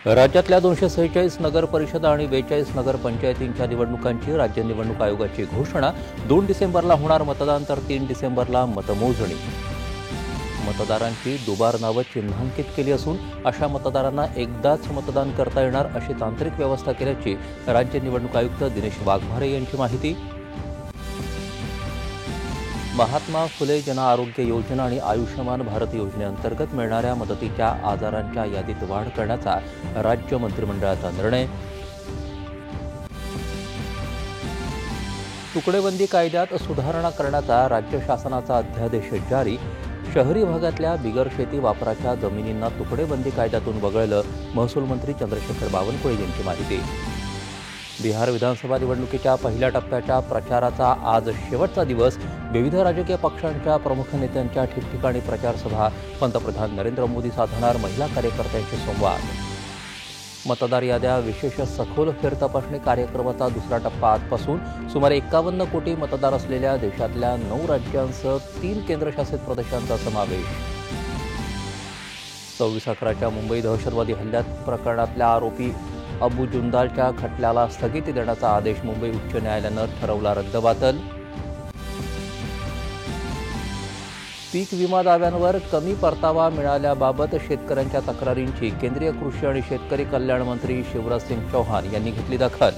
राज्यातल्या 246 नगर परिषदा आणि 42 नगर पंचायतींच्या निवडणुकांची राज्य निवडणूक आयोगाची घोषणा. 2 डिसेंबरला होणार मतदान तर 3 डिसेंबरला मतमोजणी. मतदारांची दुबार नावं चिन्हांकित केली असून अशा मतदारांना एकदाच मतदान करता येणार अशी तांत्रिक व्यवस्था केल्याची राज्य निवडणूक आयुक्त दिनेश वाघमारे यांची माहिती. महात्मा फुले जन आरोग्य योजना आणि आयुष्यमान भारत योजनेअंतर्गत मिळणाऱ्या मदतीच्या आजारांच्या यादीत वाढ करण्याचा राज्य मंत्रिमंडळाचा निर्णय. तुकडेबंदी कायद्यात सुधारणा करण्याचा राज्य शासनाचा अध्यादेश जारी. शहरी भागातल्या बिगर शेती वापराच्या जमिनींना तुकडेबंदी कायद्यातून वगळलं. महसूल मंत्री चंद्रशेखर बावनकुळे यांची माहिती. बिहार विधानसभा निवडणुकीच्या पहिल्या टप्प्याच्या प्रचाराचा आज शेवटचा दिवस. विविध राजकीय पक्षांच्या प्रमुख नेत्यांच्या ठिकठिकाणी प्रचारसभा. पंतप्रधान नरेंद्र मोदी साधणार महिला कार्यकर्त्यांशी संवाद. मतदार याद्या विशेष सखोल फेरतपासणी कार्यक्रमाचा दुसरा टप्पा आजपासून. सुमारे 51 कोटी मतदार असलेल्या देशातल्या 9 राज्यांसह 3 केंद्रशासित प्रदेशांचा समावेश. 26/11च्या मुंबई दहशतवादी हल्ल्यात प्रकरणातल्या आरोपी अबू जुंदालच्या खटल्याला स्थगिती देण्याचा आदेश मुंबई उच्च न्यायालयानं ठरवला रद्दबातल. पीक विमा दाव्यांवर कमी परतावा मिळाल्याबाबत शेतकऱ्यांच्या तक्रारींची केंद्रीय कृषी आणि शेतकरी कल्याण मंत्री शिवराज सिंग चौहान यांनी घेतली दखल.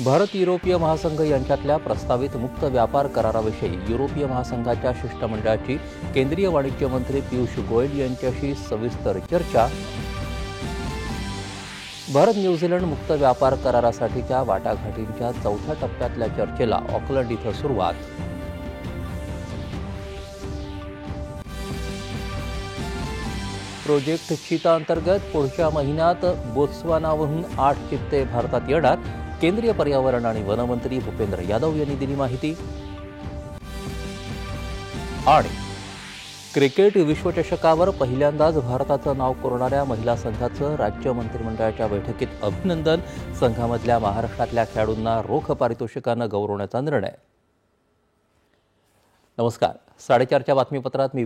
भारत युरोपीय महासंघ यांच्यातल्या प्रस्तावित मुक्त व्यापार कराराविषयी युरोपीय महासंघाच्या शिष्टमंडळाची केंद्रीय वाणिज्य मंत्री पियुष गोयल यांच्याशी सविस्तर चर्चा. भारत न्यूझीलंड मुक्त व्यापार करारासाठीच्या वाटाघाटींच्या चौथ्या टप्प्यातल्या चर्चेला ऑकलंड इथं सुरुवात. प्रोजेक्ट चीता अंतर्गत पुढच्या महिन्यात बोत्सवानाहून 8 चित्ते भारतात येणार. केंद्रीय पर्यावरण आणि वनमंत्री भूपेंद्र यादव यांनी दिली माहिती. आणि क्रिकेट विश्वचषकावर पहिल्यांदाच भारताचं नाव कोरणाऱ्या महिला संघाचं राज्य मंत्रिमंडळाच्या बैठकीत अभिनंदन. संघामधल्या महाराष्ट्रातल्या खेळाडूंना रोख पारितोषिकानं गौरवण्याचा निर्णय. नमस्कार, 4:30च्या बातमीपत्रात मी